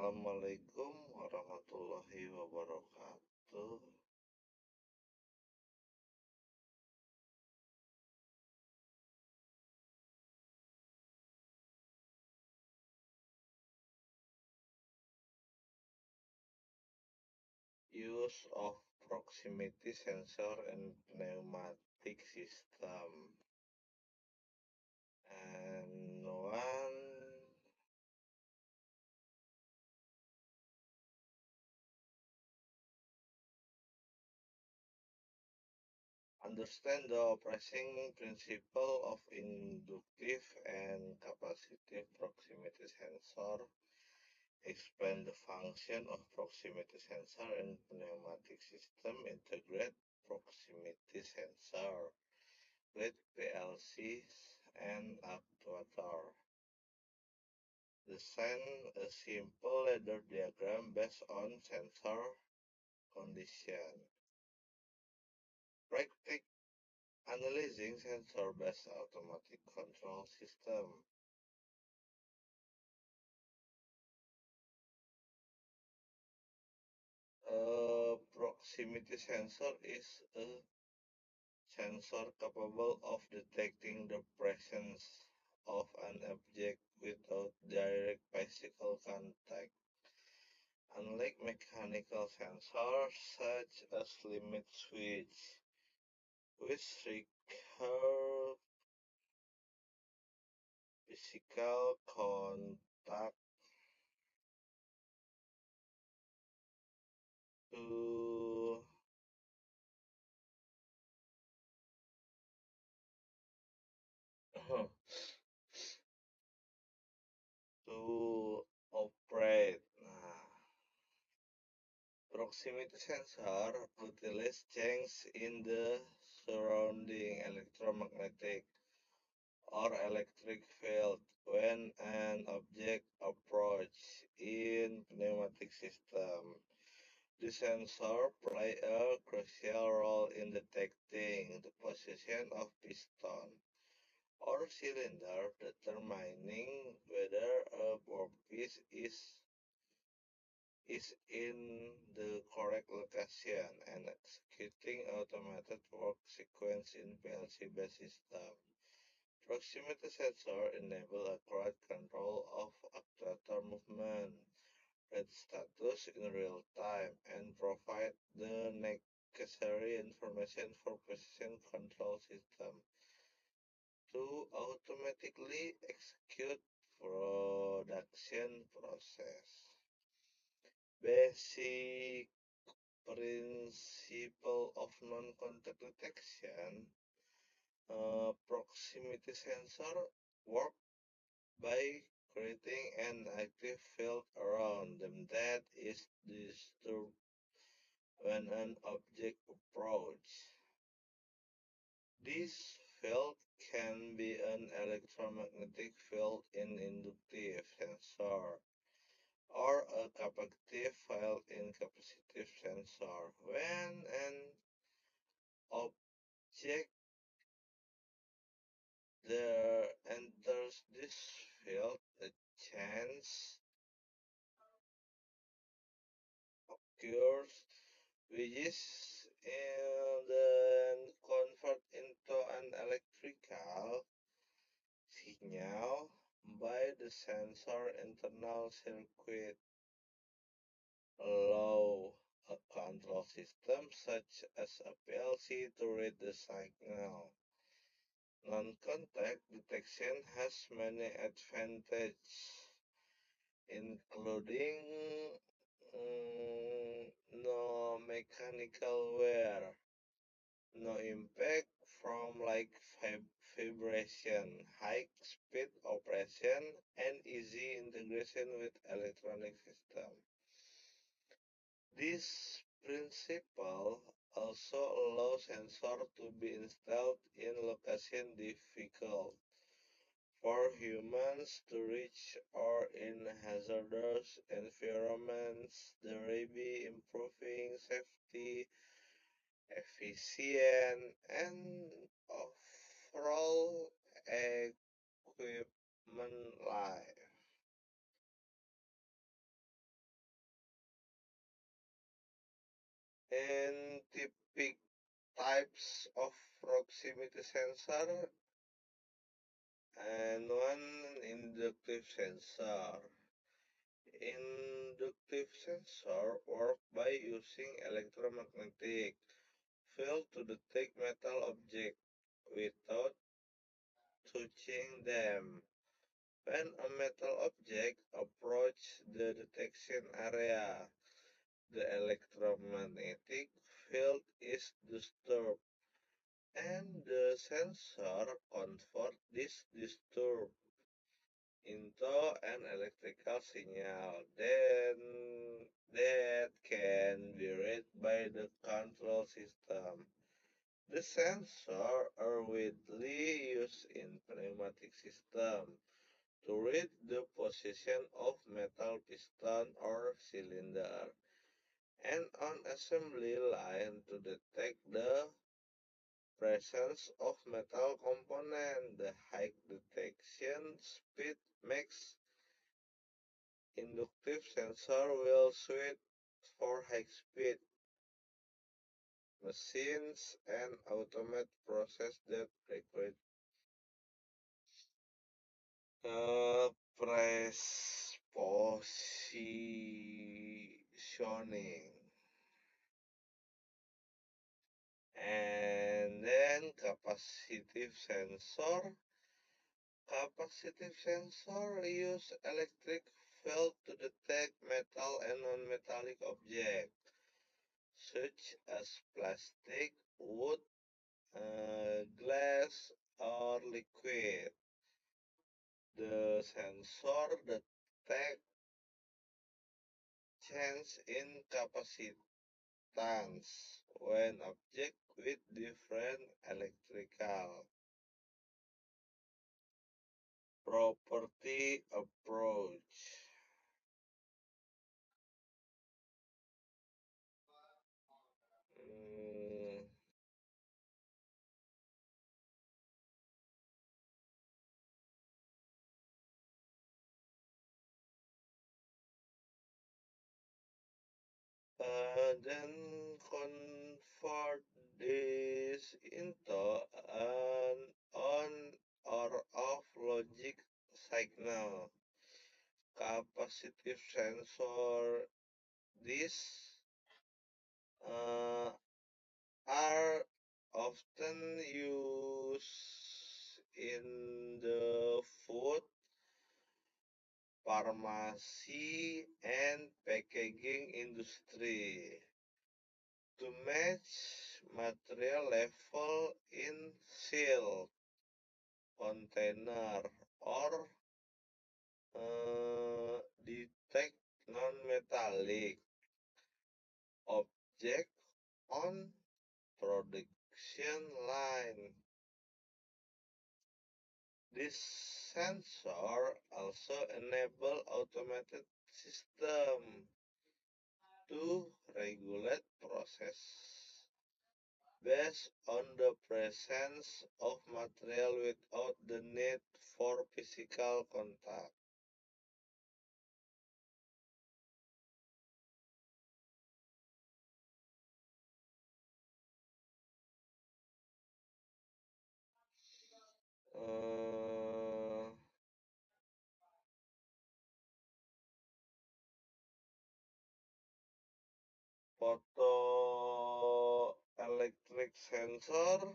Assalamualaikum warahmatullahi wabarakatuh. Use of proximity sensor in pneumatic system. And one, understand the operating principle of inductive and capacitive proximity sensor. Explain the function of proximity sensor in pneumatic system. Integrate proximity sensor with PLCs and actuator. Design a simple ladder diagram based on sensor condition. Practice analyzing sensor-based automatic control system. A proximity sensor is a sensor capable of detecting the presence of an object without direct physical contact. Unlike mechanical sensors such as limit switch, which require physical contact to to operate. Nah, proximity sensor utilize change in the surrounding electromagnetic or electric field when an object approaches in pneumatic system. The sensor play a crucial role in detecting the position of piston or cylinder, determining whether a workpiece is in the correct location and executing automated work sequence in PLC-based system. Proximity sensor enable accurate control of actuator movement, read status in real time, and provide the necessary information for precision control system to automatically execute production process. Basic principle of non-contact detection. Proximity sensor work by creating an active field around them that is disturbed when an object approaches. This field can be an electromagnetic field in inductive sensor or a capacitive field in capacitive sensor. When an object there enters this field, a change occurs which is then convert into an electrical signal by the sensor internal circuit. Allow a control system such as a PLC to read the signal. Non-contact detection has many advantages, including no mechanical wear, no impact from like vibration, high speed operation, and easy integration with electronic system. This principle also allows sensor to be installed in location difficult for humans to reach or in hazardous environments, thereby improving safety, efficient, and overall equipment life. And typical types of proximity sensor and one inductive sensor. Inductive sensor work by using electromagnetic field to detect metal objects without touching them. When a metal object approaches the detection area, the electromagnetic field is disturbed, and the sensor converts this disturb into an electrical signal. Then that can be read by the control system. The sensor are widely used in pneumatic systems to read the position of metal piston or cylinder, and on assembly line to detect the presence of metal component. The high detection speed makes inductive sensor will suit for high-speed machines and automate process that require press positioning. And then capacitive sensor use electric field to detect metal and non-metallic objects such as plastic, wood, glass, or liquid. The sensor detects change in capacitance when object with different electrical property approach. Mm, then convert this into an on or off logic signal. Capacitive sensor. These uh, are often used in the food, pharmacy, and packaging industry to match material level in seal container or detect non-metallic object on production line. This sensor also enable automated system to regulate process based on the presence of material without the need for physical contact. Uh, Photoelectric sensor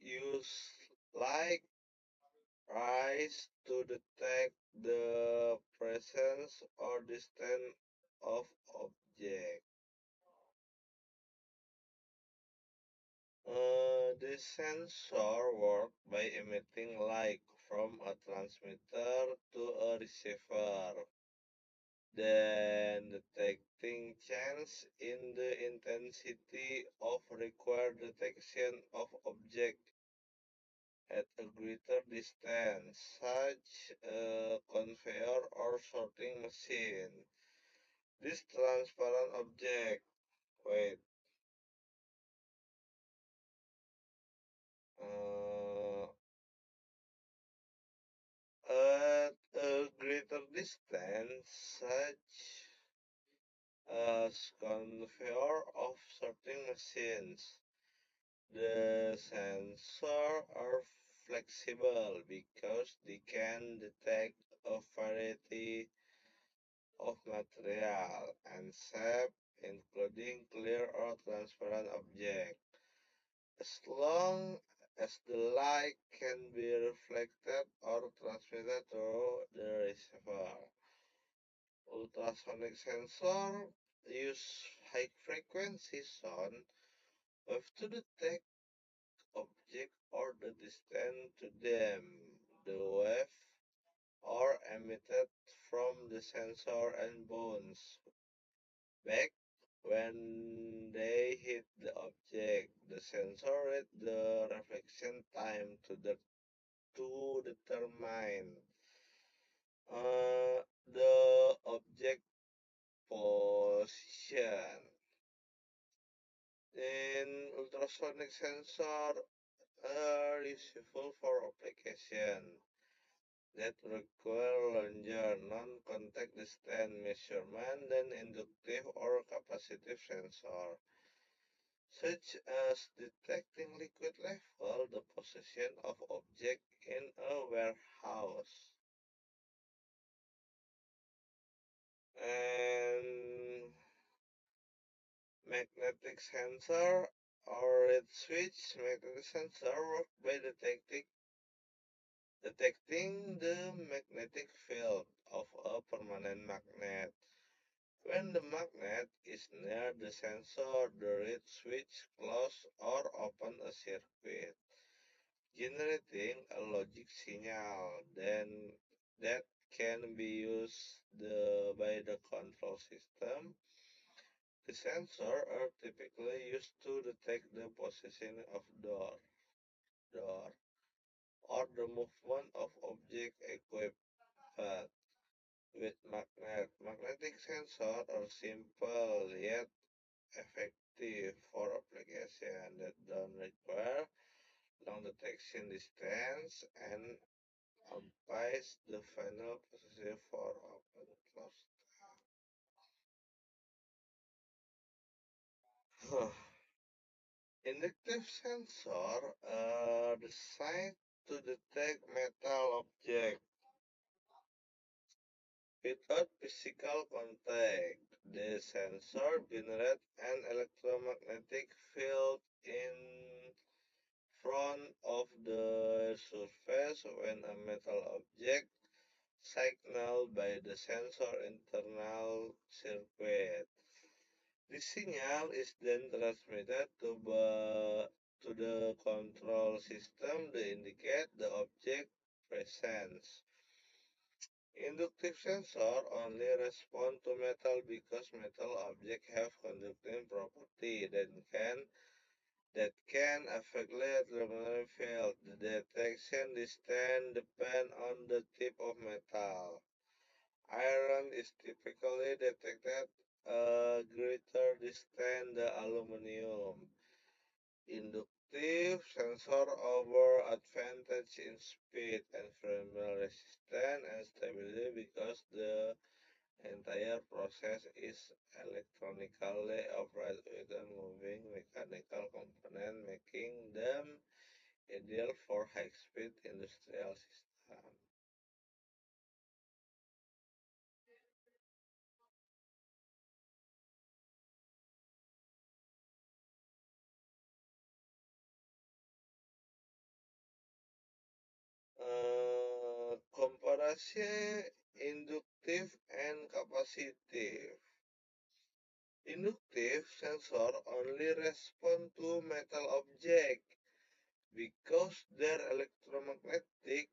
use light rays to detect the presence or distance of object. The sensor work by emitting light from a transmitter to a receiver, then detecting change in the intensity of required detection of object at a greater distance, such a conveyor or sorting machine. This transparent object, wait, uh, at a greater distance, such as conveyor of sorting machines. The sensors are flexible because they can detect a variety of material and shape, including clear or transparent objects. As long as the light can be reflected or transmitted through the receiver. Ultrasonic sensor use high frequency sound waves to detect objects or the distance to them. The wave are emitted from the sensor and bounce back when they hit the object. The sensor read the reflection time to determine the object position. In ultrasonic sensor are useful for application that require longer non-contact distance measurement than inductive or capacitive sensor, such as detecting liquid level, the position of object in a warehouse. And magnetic sensor or reed switch magnetic sensor work by detecting the magnetic field of a permanent magnet. When the magnet is near the sensor, the reed switch close or open a circuit, generating a logic signal. Then that can be used by the control system. The sensors are typically used to detect the position of door, or the movement of object equipped with magnetic sensors are simple yet effective for applications that don't require long detection distance and amplifies the final position for open close. Inductive sensors are designed to detect metal objects without physical contact. The sensor generates an electromagnetic field in front of the surface when a metal object signaled by the sensor internal circuit. This signal is then transmitted to the control system to indicate the object presence. Inductive sensor only respond to metal because metal objects have conducting property that can affect electromagnetic field. The detection distance depends on the type of metal. Iron is typically detected a greater distance than aluminum. Inductive sensor over advantage in speed, environmental resistance, and stability because the entire process is electronically operated without moving mechanical components, making them ideal for high-speed industrial systems. Comparison inductive and capacitive. Inductive sensor only respond to metal object because their electromagnetic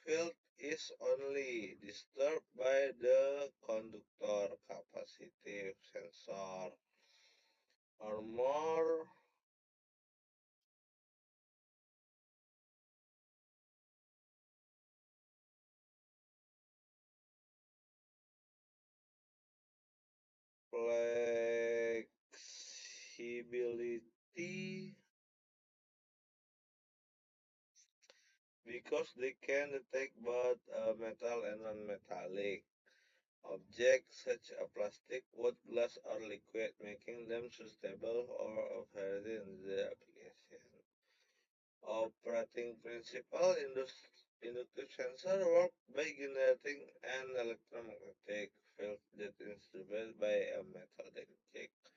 field is only disturbed by the conductor. Capacitive sensor are more flexibility because they can detect both metal and non-metallic. objects such as plastic, wood, glass, or liquid, making them suitable or operating in the application. Operating principle inductive sensor work by generating an electromagnetic field that is distributed by a metal detector.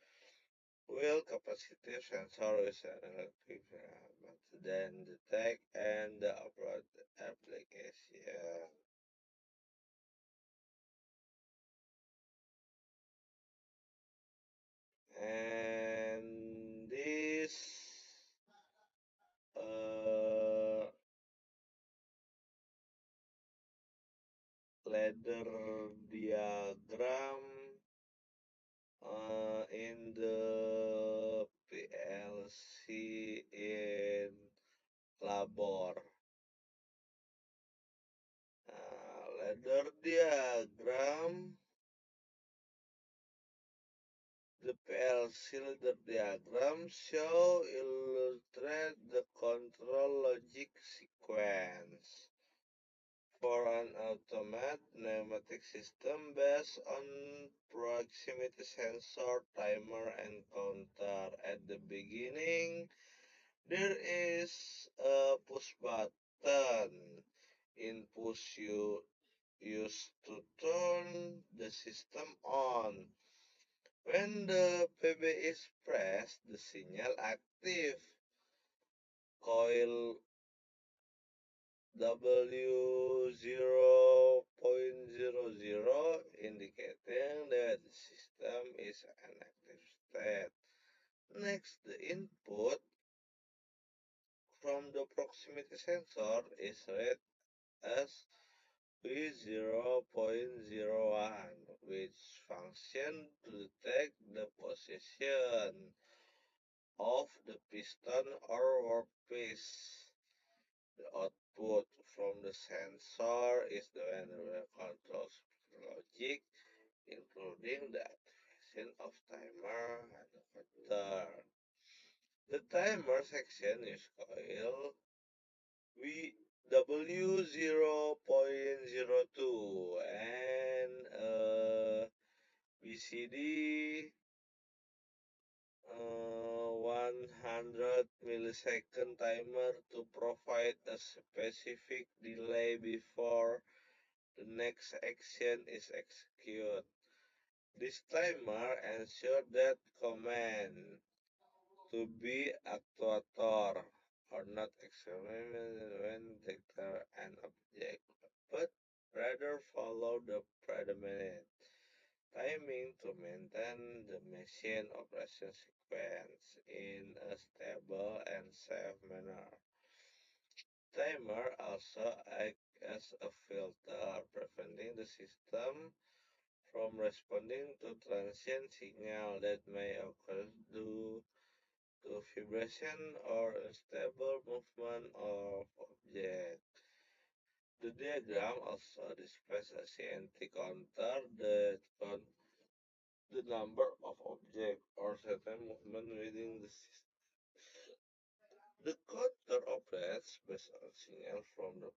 While capacitive sensor is an electric but then detect and the operate application. And this uh, ladder diagram in the PLC in labor. Ladder diagram, the PLC ladder diagram show illustrate the control logic sequence for an automated pneumatic system based on proximity sensor, timer, and counter. At the beginning, there is a push button. In push, you use to turn the system on. When the PB is pressed, the signal active. Coil W0.00 indicating that the system is an active state. Next, the input from the proximity sensor is read as P0.01, which function to detect the position of the piston or workpiece. The output from the sensor is the manual control logic, including the activation of timer and counter. The timer section is coil W0.02 and BCD 100 millisecond timer to provide a specific delay before the next action is executed. This timer ensures that command to be actuator are not executed when detected an object, but rather follow the predetermined timing to maintain the machine operation sequence in a stable and safe manner. Timer also acts as a filter, preventing the system from responding to transient signal that may occur due to vibration or unstable movement of object. The diagram also displays a CNT counter that counts the number of objects or certain movement within the system. The counter operates based on signal from the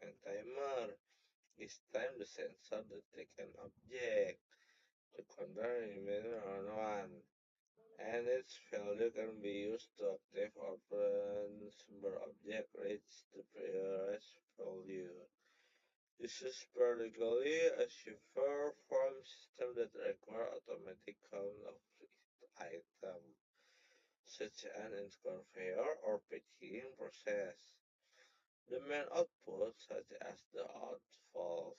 and timer. Each time the sensor detects an object, the counter remains on 1, and its value can be used to activate open number object reach the previous value. This is particularly achieved for systems that require automatic count of items, such as in conveyor or packaging process. The main output, such as the out valve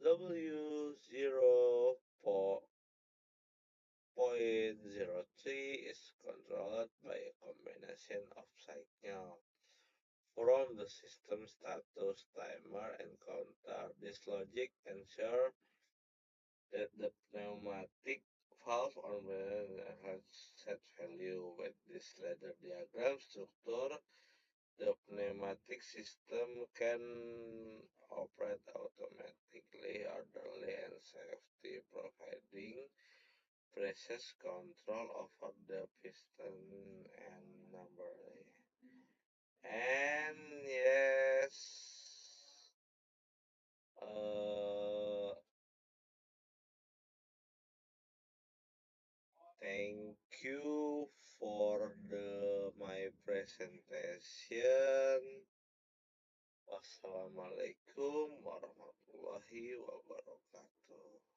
W0.03, is controlled by a combination of signals from the system status, timer, and counter. This logic ensures that the pneumatic valve or has set value. With this ladder diagram structure, the pneumatic system can operate automatically, orderly, and safety, providing precise control over the piston and number. And yes, Thank you for the my presentation. Wassalamualaikum warahmatullahi wabarakatuh.